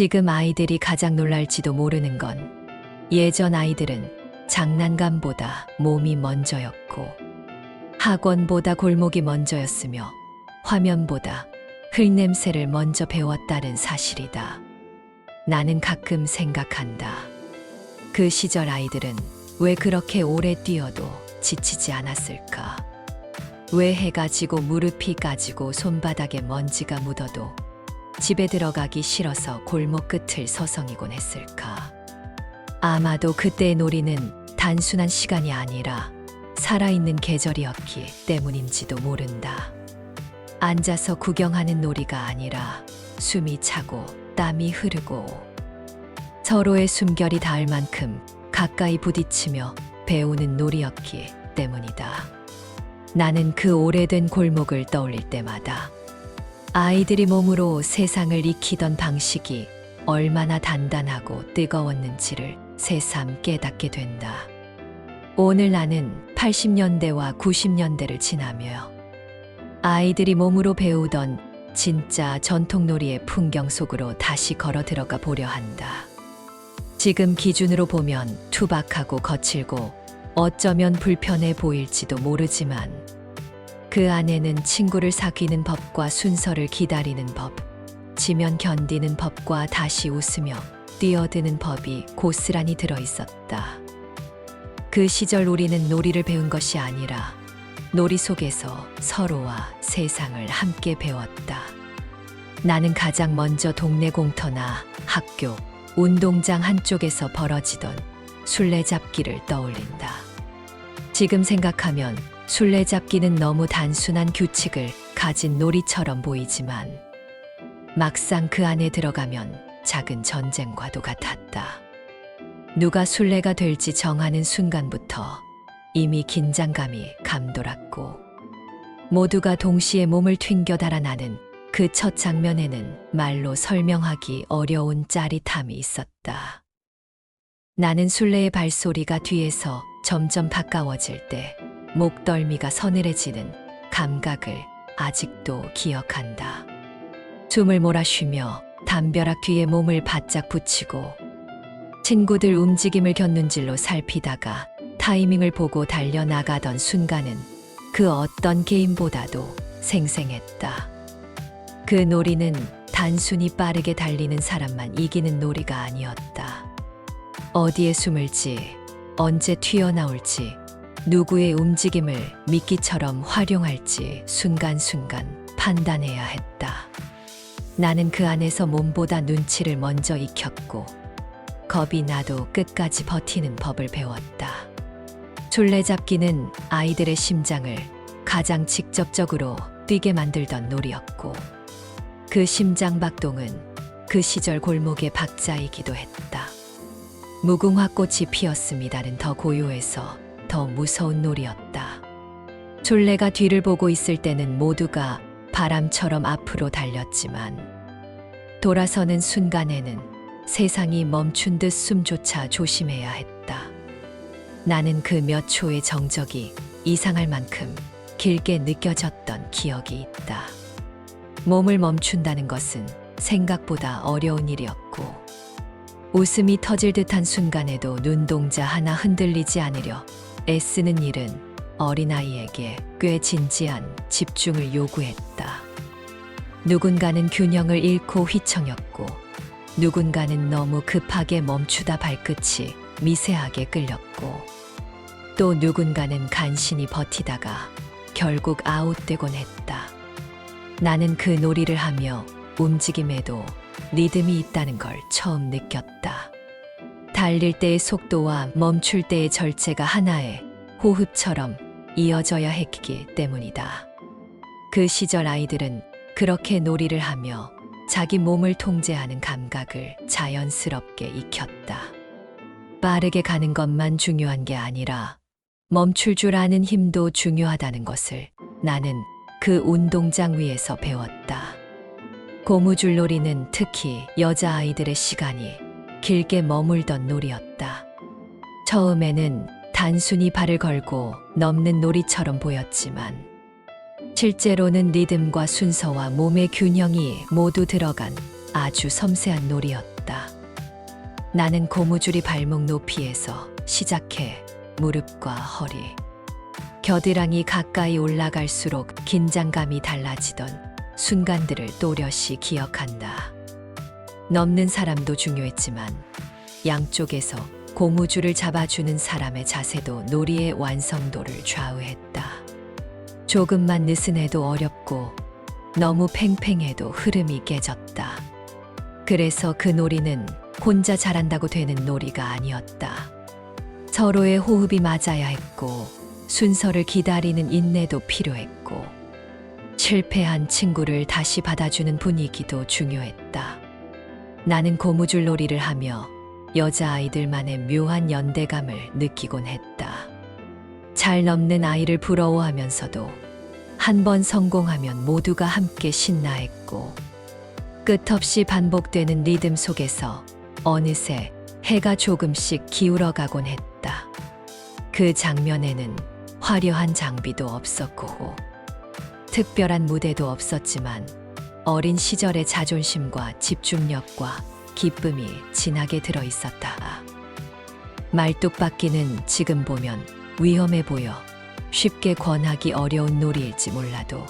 지금 아이들이 가장 놀랄지도 모르는 건 예전 아이들은 장난감보다 몸이 먼저였고 학원보다 골목이 먼저였으며 화면보다 흙냄새를 먼저 배웠다는 사실이다. 나는 가끔 생각한다. 그 시절 아이들은 왜 그렇게 오래 뛰어도 지치지 않았을까? 왜 해가 지고 무릎이 까지고 손바닥에 먼지가 묻어도 집에 들어가기 싫어서 골목 끝을 서성이곤 했을까? 아마도 그때의 놀이는 단순한 시간이 아니라 살아있는 계절이었기 때문인지도 모른다. 앉아서 구경하는 놀이가 아니라 숨이 차고 땀이 흐르고 서로의 숨결이 닿을 만큼 가까이 부딪히며 배우는 놀이였기 때문이다. 나는 그 오래된 골목을 떠올릴 때마다 아이들이 몸으로 세상을 익히던 방식이 얼마나 단단하고 뜨거웠는지를 새삼 깨닫게 된다. 오늘 나는 80년대와 90년대를 지나며 아이들이 몸으로 배우던 진짜 전통놀이의 풍경 속으로 다시 걸어 들어가 보려 한다. 지금 기준으로 보면 투박하고 거칠고 어쩌면 불편해 보일지도 모르지만 그 안에는 친구를 사귀는 법과 순서를 기다리는 법, 지면 견디는 법과 다시 웃으며 뛰어드는 법이 고스란히 들어있었다. 그 시절 우리는 놀이를 배운 것이 아니라 놀이 속에서 서로와 세상을 함께 배웠다. 나는 가장 먼저 동네 공터나 학교, 운동장 한쪽에서 벌어지던 술래잡기를 떠올린다. 지금 생각하면 술래잡기는 너무 단순한 규칙을 가진 놀이처럼 보이지만 막상 그 안에 들어가면 작은 전쟁과도 같았다. 누가 술래가 될지 정하는 순간부터 이미 긴장감이 감돌았고 모두가 동시에 몸을 튕겨 달아나는 그 첫 장면에는 말로 설명하기 어려운 짜릿함이 있었다. 나는 술래의 발소리가 뒤에서 점점 가까워질 때 목덜미가 서늘해지는 감각을 아직도 기억한다. 숨을 몰아쉬며 담벼락 뒤에 몸을 바짝 붙이고 친구들 움직임을 곁눈질로 살피다가 타이밍을 보고 달려나가던 순간은 그 어떤 게임보다도 생생했다. 그 놀이는 단순히 빠르게 달리는 사람만 이기는 놀이가 아니었다. 어디에 숨을지, 언제 튀어나올지, 누구의 움직임을 미끼처럼 활용할지 순간순간 판단해야 했다. 나는 그 안에서 몸보다 눈치를 먼저 익혔고 겁이 나도 끝까지 버티는 법을 배웠다. 술래잡기는 아이들의 심장을 가장 직접적으로 뛰게 만들던 놀이였고 그 심장박동은 그 시절 골목의 박자이기도 했다. 무궁화 꽃이 피었습니다는 더 고요해서 더 무서운 놀이였다. 술래가 뒤를 보고 있을 때는 모두가 바람처럼 앞으로 달렸지만 돌아서는 순간에는 세상이 멈춘 듯 숨조차 조심해야 했다. 나는 그 몇 초의 정적이 이상할 만큼 길게 느껴졌던 기억이 있다. 몸을 멈춘다는 것은 생각보다 어려운 일이었고 웃음이 터질 듯한 순간에도 눈동자 하나 흔들리지 않으려 애쓰는 일은 어린아이에게 꽤 진지한 집중을 요구했다. 누군가는 균형을 잃고 휘청였고 누군가는 너무 급하게 멈추다 발끝이 미세하게 끌렸고 또 누군가는 간신히 버티다가 결국 아웃되곤 했다. 나는 그 놀이를 하며 움직임에도 리듬이 있다는 걸 처음 느꼈다. 달릴 때의 속도와 멈출 때의 절제가 하나의 호흡처럼 이어져야 했기 때문이다. 그 시절 아이들은 그렇게 놀이를 하며 자기 몸을 통제하는 감각을 자연스럽게 익혔다. 빠르게 가는 것만 중요한 게 아니라 멈출 줄 아는 힘도 중요하다는 것을 나는 그 운동장 위에서 배웠다. 고무줄놀이는 특히 여자아이들의 시간이 길게 머물던 놀이였다. 처음에는 단순히 발을 걸고 넘는 놀이처럼 보였지만 실제로는 리듬과 순서와 몸의 균형이 모두 들어간 아주 섬세한 놀이였다. 나는 고무줄이 발목 높이에서 시작해 무릎과 허리, 겨드랑이 가까이 올라갈수록 긴장감이 달라지던 순간들을 또렷이 기억한다. 넘는 사람도 중요했지만 양쪽에서 고무줄을 잡아주는 사람의 자세도 놀이의 완성도를 좌우했다. 조금만 느슨해도 어렵고 너무 팽팽해도 흐름이 깨졌다. 그래서 그 놀이는 혼자 잘한다고 되는 놀이가 아니었다. 서로의 호흡이 맞아야 했고 순서를 기다리는 인내도 필요했고 실패한 친구를 다시 받아주는 분위기도 중요했다. 나는 고무줄 놀이를 하며 여자아이들만의 묘한 연대감을 느끼곤 했다. 잘 넘는 아이를 부러워하면서도 한 번 성공하면 모두가 함께 신나했고 끝없이 반복되는 리듬 속에서 어느새 해가 조금씩 기울어가곤 했다. 그 장면에는 화려한 장비도 없었고 특별한 무대도 없었지만 어린 시절의 자존심과 집중력과 기쁨이 진하게 들어 있었다. 말뚝박기는 지금 보면 위험해 보여 쉽게 권하기 어려운 놀이일지 몰라도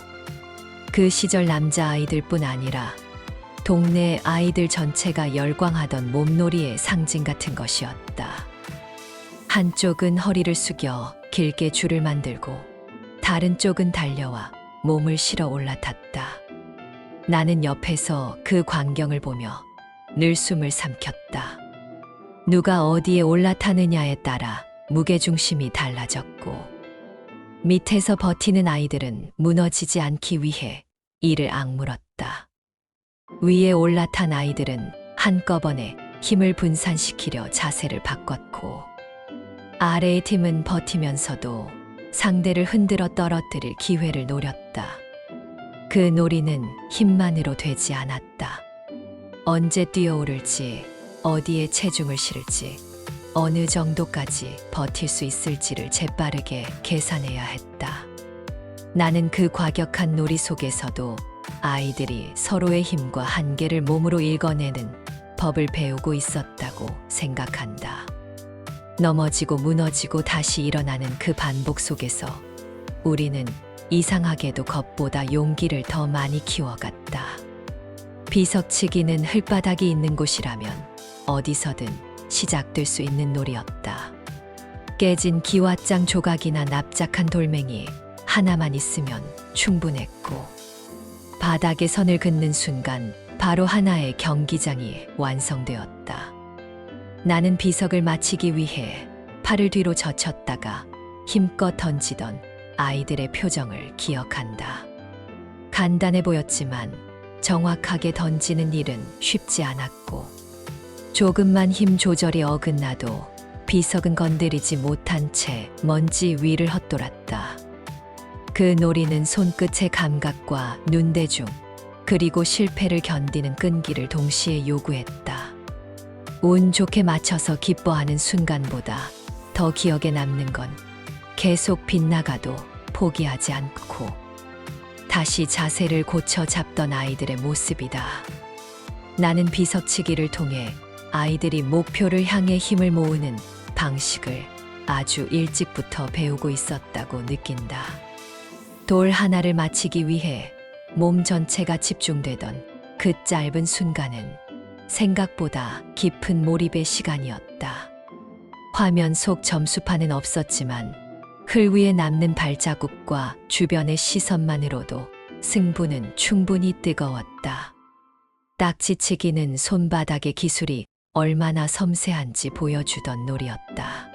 그 시절 남자아이들뿐 아니라 동네 아이들 전체가 열광하던 몸놀이의 상징 같은 것이었다. 한쪽은 허리를 숙여 길게 줄을 만들고 다른 쪽은 달려와 몸을 실어 올라탔다. 나는 옆에서 그 광경을 보며 늘 숨을 삼켰다. 누가 어디에 올라타느냐에 따라 무게중심이 달라졌고 밑에서 버티는 아이들은 무너지지 않기 위해 이를 악물었다. 위에 올라탄 아이들은 한꺼번에 힘을 분산시키려 자세를 바꿨고 아래의 팀은 버티면서도 상대를 흔들어 떨어뜨릴 기회를 노렸다. 그 놀이는 힘만으로 되지 않았다. 언제 뛰어오를지, 어디에 체중을 실을지, 어느 정도까지 버틸 수 있을지를 재빠르게 계산해야 했다. 나는 그 과격한 놀이 속에서도 아이들이 서로의 힘과 한계를 몸으로 읽어내는 법을 배우고 있었다고 생각한다. 넘어지고 무너지고 다시 일어나는 그 반복 속에서 우리는 이상하게도 겁보다 용기를 더 많이 키워갔다. 비석치기는 흙바닥이 있는 곳이라면 어디서든 시작될 수 있는 놀이였다. 깨진 기왓장 조각이나 납작한 돌멩이 하나만 있으면 충분했고 바닥에 선을 긋는 순간 바로 하나의 경기장이 완성되었다. 나는 비석을 맞히기 위해 팔을 뒤로 젖혔다가 힘껏 던지던 아이들의 표정을 기억한다. 간단해 보였지만 정확하게 던지는 일은 쉽지 않았고 조금만 힘 조절이 어긋나도 비석은 건드리지 못한 채 먼지 위를 헛돌았다. 그 놀이는 손끝의 감각과 눈대중 그리고 실패를 견디는 끈기를 동시에 요구했다. 운 좋게 맞춰서 기뻐하는 순간보다 더 기억에 남는 건 계속 빗나가도 포기하지 않고 다시 자세를 고쳐 잡던 아이들의 모습이다. 나는 비석치기를 통해 아이들이 목표를 향해 힘을 모으는 방식을 아주 일찍부터 배우고 있었다고 느낀다. 돌 하나를 맞히기 위해 몸 전체가 집중되던 그 짧은 순간은 생각보다 깊은 몰입의 시간이었다. 화면 속 점수판은 없었지만 흘 위에 남는 발자국과 주변의 시선만으로도 승부는 충분히 뜨거웠다. 딱지치기는 손바닥의 기술이 얼마나 섬세한지 보여주던 놀이였다.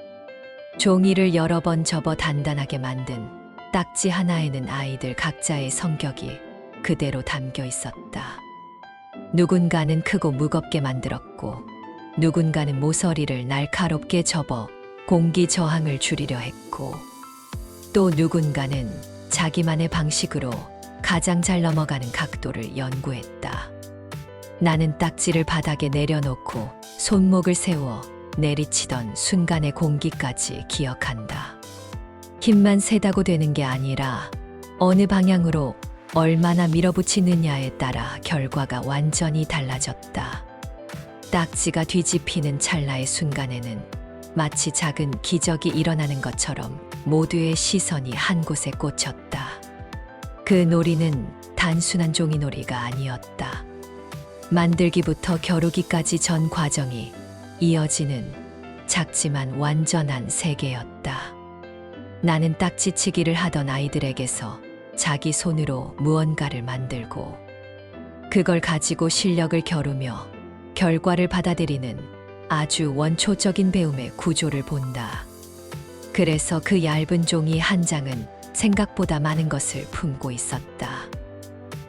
종이를 여러 번 접어 단단하게 만든 딱지 하나에는 아이들 각자의 성격이 그대로 담겨 있었다. 누군가는 크고 무겁게 만들었고 누군가는 모서리를 날카롭게 접어 공기 저항을 줄이려 했고 또 누군가는 자기만의 방식으로 가장 잘 넘어가는 각도를 연구했다. 나는 딱지를 바닥에 내려놓고 손목을 세워 내리치던 순간의 공기까지 기억한다. 힘만 세다고 되는 게 아니라 어느 방향으로 얼마나 밀어붙이느냐에 따라 결과가 완전히 달라졌다. 딱지가 뒤집히는 찰나의 순간에는 마치 작은 기적이 일어나는 것처럼 모두의 시선이 한 곳에 꽂혔다. 그 놀이는 단순한 종이놀이가 아니었다. 만들기부터 겨루기까지 전 과정이 이어지는 작지만 완전한 세계였다. 나는 딱지치기를 하던 아이들에게서 자기 손으로 무언가를 만들고 그걸 가지고 실력을 겨루며 결과를 받아들이는 아주 원초적인 배움의 구조를 본다. 그래서 그 얇은 종이 한 장은 생각보다 많은 것을 품고 있었다.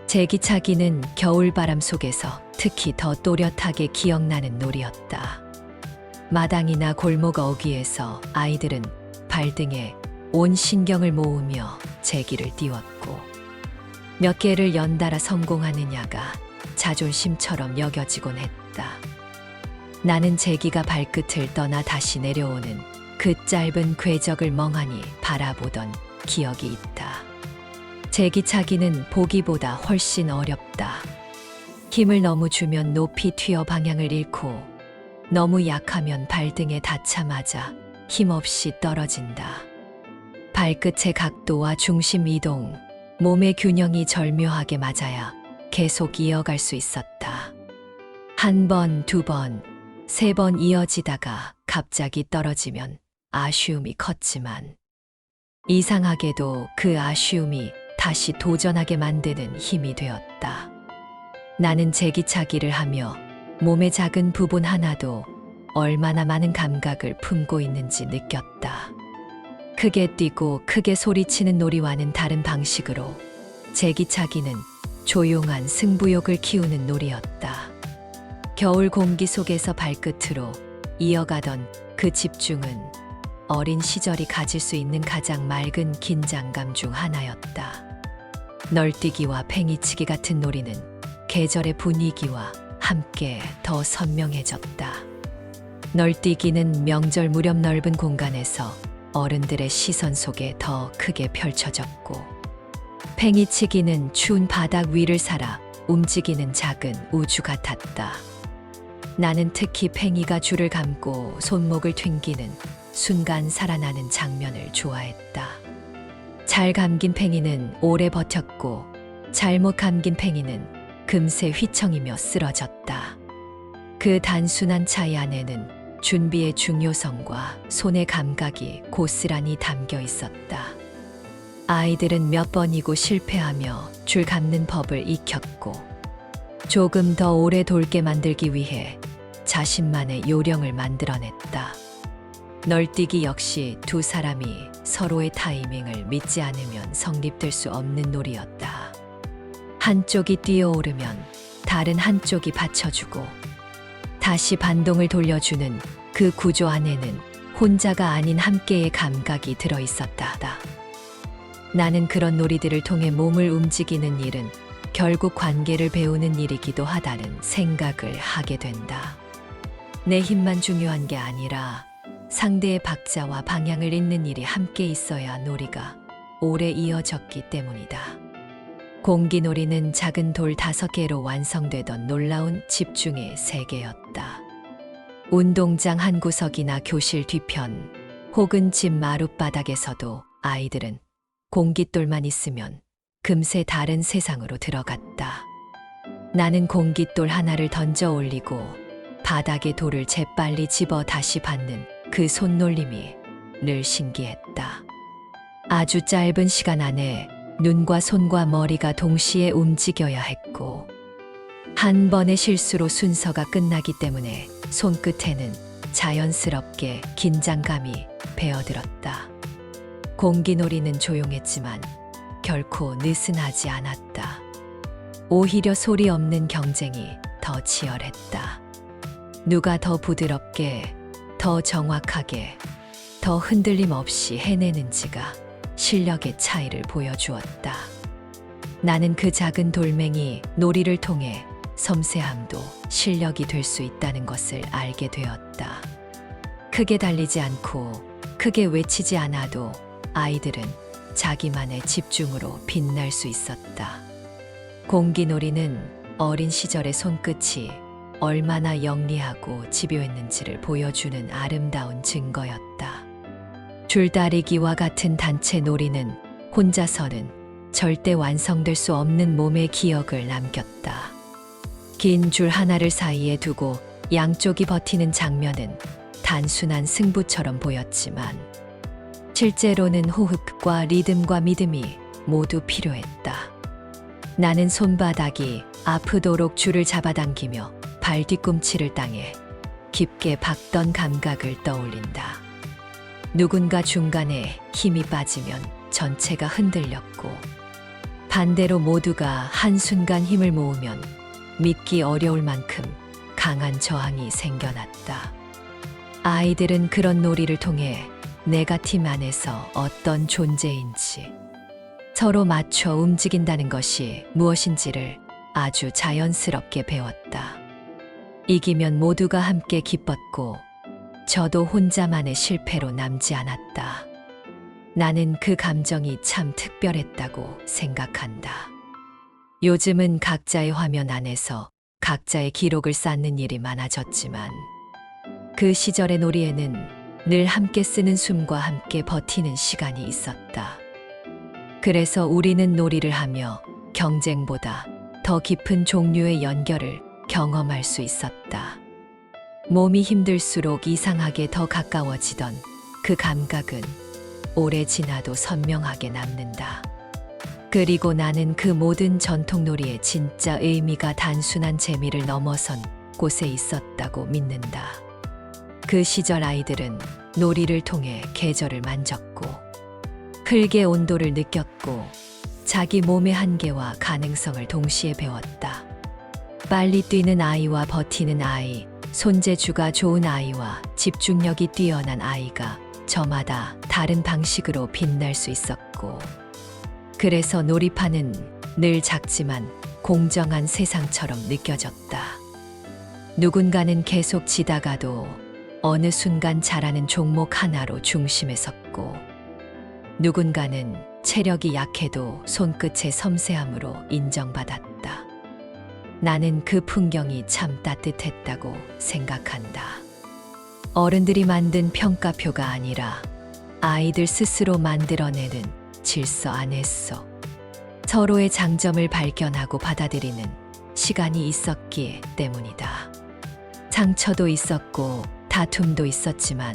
제기차기는 겨울바람 속에서 특히 더 또렷하게 기억나는 놀이였다. 마당이나 골목 어귀에서 아이들은 발등에 온 신경을 모으며 제기를 띄웠고 몇 개를 연달아 성공하느냐가 자존심처럼 여겨지곤 했다. 나는 제기가 발끝을 떠나 다시 내려오는 그 짧은 궤적을 멍하니 바라보던 기억이 있다. 제기차기는 보기보다 훨씬 어렵다. 힘을 너무 주면 높이 튀어 방향을 잃고 너무 약하면 발등에 닿자마자 힘없이 떨어진다. 발끝의 각도와 중심 이동, 몸의 균형이 절묘하게 맞아야 계속 이어갈 수 있었다. 한 번, 두 번, 세 번 이어지다가 갑자기 떨어지면 아쉬움이 컸지만 이상하게도 그 아쉬움이 다시 도전하게 만드는 힘이 되었다. 나는 제기차기를 하며 몸의 작은 부분 하나도 얼마나 많은 감각을 품고 있는지 느꼈다. 크게 뛰고 크게 소리치는 놀이와는 다른 방식으로 제기차기는 조용한 승부욕을 키우는 놀이였다. 겨울 공기 속에서 발끝으로 이어가던 그 집중은 어린 시절이 가질 수 있는 가장 맑은 긴장감 중 하나였다. 널뛰기와 팽이치기 같은 놀이는 계절의 분위기와 함께 더 선명해졌다. 널뛰기는 명절 무렵 넓은 공간에서 어른들의 시선 속에 더 크게 펼쳐졌고, 팽이치기는 추운 바닥 위를 살아 움직이는 작은 우주 같았다. 나는 특히 팽이가 줄을 감고 손목을 튕기는 순간 살아나는 장면을 좋아했다. 잘 감긴 팽이는 오래 버텼고 잘못 감긴 팽이는 금세 휘청이며 쓰러졌다. 그 단순한 차이 안에는 준비의 중요성과 손의 감각이 고스란히 담겨 있었다. 아이들은 몇 번이고 실패하며 줄 감는 법을 익혔고 조금 더 오래 돌게 만들기 위해 자신만의 요령을 만들어냈다. 널뛰기 역시 두 사람이 서로의 타이밍을 믿지 않으면 성립될 수 없는 놀이였다. 한쪽이 뛰어오르면 다른 한쪽이 받쳐주고 다시 반동을 돌려주는 그 구조 안에는 혼자가 아닌 함께의 감각이 들어있었다. 나는 그런 놀이들을 통해 몸을 움직이는 일은 결국 관계를 배우는 일이기도 하다는 생각을 하게 된다. 내 힘만 중요한 게 아니라 상대의 박자와 방향을 잇는 일이 함께 있어야 놀이가 오래 이어졌기 때문이다. 공기놀이는 작은 돌 5개로 완성되던 놀라운 집중의 세계였다. 운동장 한 구석이나 교실 뒤편 혹은 집 마룻바닥에서도 아이들은 공깃돌만 있으면 금세 다른 세상으로 들어갔다. 나는 공깃돌 하나를 던져 올리고 바닥에 돌을 재빨리 집어 다시 받는 그 손놀림이 늘 신기했다. 아주 짧은 시간 안에 눈과 손과 머리가 동시에 움직여야 했고 한 번의 실수로 순서가 끝나기 때문에 손끝에는 자연스럽게 긴장감이 배어들었다. 공기놀이는 조용했지만 결코 느슨하지 않았다. 오히려 소리 없는 경쟁이 더 치열했다. 누가 더 부드럽게, 더 정확하게, 더 흔들림 없이 해내는지가 실력의 차이를 보여주었다. 나는 그 작은 돌멩이 놀이를 통해 섬세함도 실력이 될 수 있다는 것을 알게 되었다. 크게 달리지 않고 크게 외치지 않아도 아이들은 자기만의 집중으로 빛날 수 있었다. 공기놀이는 어린 시절의 손끝이 얼마나 영리하고 집요했는지를 보여주는 아름다운 증거였다. 줄다리기와 같은 단체 놀이는 혼자서는 절대 완성될 수 없는 몸의 기억을 남겼다. 긴 줄 하나를 사이에 두고 양쪽이 버티는 장면은 단순한 승부처럼 보였지만 실제로는 호흡과 리듬과 믿음이 모두 필요했다. 나는 손바닥이 아프도록 줄을 잡아당기며 발 뒤꿈치를 땅에 깊게 박던 감각을 떠올린다. 누군가 중간에 힘이 빠지면 전체가 흔들렸고 반대로 모두가 한순간 힘을 모으면 믿기 어려울 만큼 강한 저항이 생겨났다. 아이들은 그런 놀이를 통해 내가 팀 안에서 어떤 존재인지 서로 맞춰 움직인다는 것이 무엇인지를 아주 자연스럽게 배웠다. 이기면 모두가 함께 기뻤고 저도 혼자만의 실패로 남지 않았다. 나는 그 감정이 참 특별했다고 생각한다. 요즘은 각자의 화면 안에서 각자의 기록을 쌓는 일이 많아졌지만 그 시절의 놀이에는 늘 함께 쓰는 숨과 함께 버티는 시간이 있었다. 그래서 우리는 놀이를 하며 경쟁보다 더 깊은 종류의 연결을 경험할 수 있었다. 몸이 힘들수록 이상하게 더 가까워지던 그 감각은 오래 지나도 선명하게 남는다. 그리고 나는 그 모든 전통놀이의 진짜 의미가 단순한 재미를 넘어선 곳에 있었다고 믿는다. 그 시절 아이들은 놀이를 통해 계절을 만졌고 흙의 온도를 느꼈고 자기 몸의 한계와 가능성을 동시에 배웠다. 빨리 뛰는 아이와 버티는 아이, 손재주가 좋은 아이와 집중력이 뛰어난 아이가 저마다 다른 방식으로 빛날 수 있었고 그래서 놀이판은 늘 작지만 공정한 세상처럼 느껴졌다. 누군가는 계속 지다가도 어느 순간 잘하는 종목 하나로 중심에 섰고 누군가는 체력이 약해도 손끝의 섬세함으로 인정받았다. 나는 그 풍경이 참 따뜻했다고 생각한다. 어른들이 만든 평가표가 아니라 아이들 스스로 만들어내는 질서 안에서 서로의 장점을 발견하고 받아들이는 시간이 있었기 때문이다. 상처도 있었고 다툼도 있었지만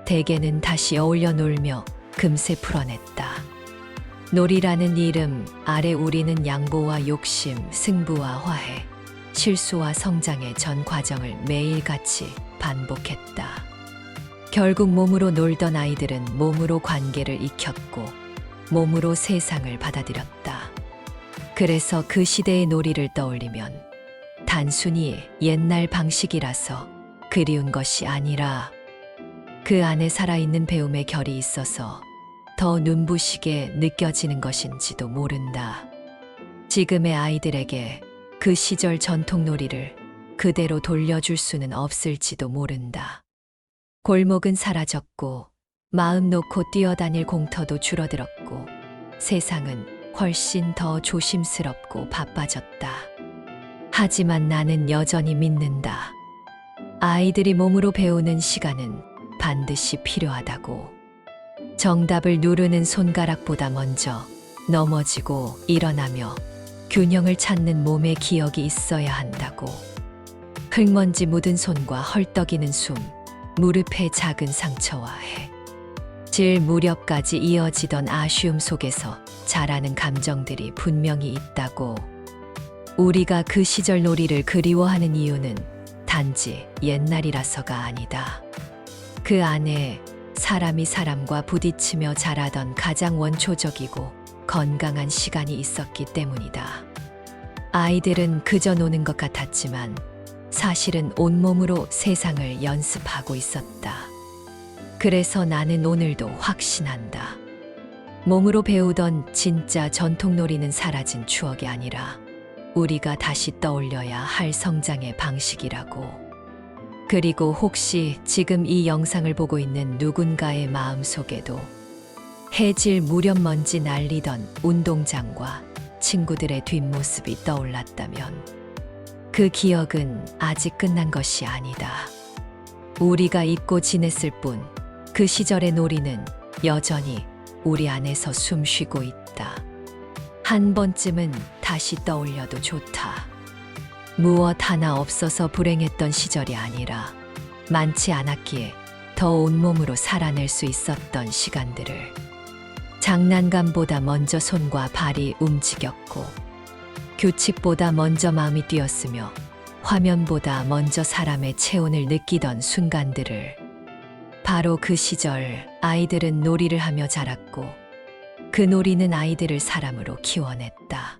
대개는 다시 어울려 놀며 금세 풀어냈다. 놀이라는 이름 아래 우리는 양보와 욕심, 승부와 화해, 실수와 성장의 전 과정을 매일같이 반복했다. 결국 몸으로 놀던 아이들은 몸으로 관계를 익혔고 몸으로 세상을 받아들였다. 그래서 그 시대의 놀이를 떠올리면 단순히 옛날 방식이라서 그리운 것이 아니라 그 안에 살아있는 배움의 결이 있어서 더 눈부시게 느껴지는 것인지도 모른다. 지금의 아이들에게 그 시절 전통놀이를 그대로 돌려줄 수는 없을지도 모른다. 골목은 사라졌고 마음 놓고 뛰어다닐 공터도 줄어들었고 세상은 훨씬 더 조심스럽고 바빠졌다. 하지만 나는 여전히 믿는다. 아이들이 몸으로 배우는 시간은 반드시 필요하다고. 정답을 누르는 손가락보다 먼저 넘어지고 일어나며 균형을 찾는 몸의 기억이 있어야 한다고. 흙먼지 묻은 손과 헐떡이는 숨, 무릎의 작은 상처와 해. 질 무렵까지 이어지던 아쉬움 속에서 자라는 감정들이 분명히 있다고. 우리가 그 시절 놀이를 그리워하는 이유는 단지 옛날이라서가 아니다. 그 안에 사람이 사람과 부딪히며 자라던 가장 원초적이고 건강한 시간이 있었기 때문이다. 아이들은 그저 노는 것 같았지만 사실은 온몸으로 세상을 연습하고 있었다. 그래서 나는 오늘도 확신한다. 몸으로 배우던 진짜 전통놀이는 사라진 추억이 아니라 우리가 다시 떠올려야 할 성장의 방식이라고. 그리고 혹시 지금 이 영상을 보고 있는 누군가의 마음속에도 해질 무렵 먼지 날리던 운동장과 친구들의 뒷모습이 떠올랐다면 그 기억은 아직 끝난 것이 아니다. 우리가 잊고 지냈을 뿐 그 시절의 놀이는 여전히 우리 안에서 숨쉬고 있다. 한 번쯤은 다시 떠올려도 좋다. 무엇 하나 없어서 불행했던 시절이 아니라 많지 않았기에 더 온몸으로 살아낼 수 있었던 시간들을. 장난감보다 먼저 손과 발이 움직였고 규칙보다 먼저 마음이 뛰었으며 화면보다 먼저 사람의 체온을 느끼던 순간들을. 바로 그 시절 아이들은 놀이를 하며 자랐고 그 놀이는 아이들을 사람으로 키워냈다.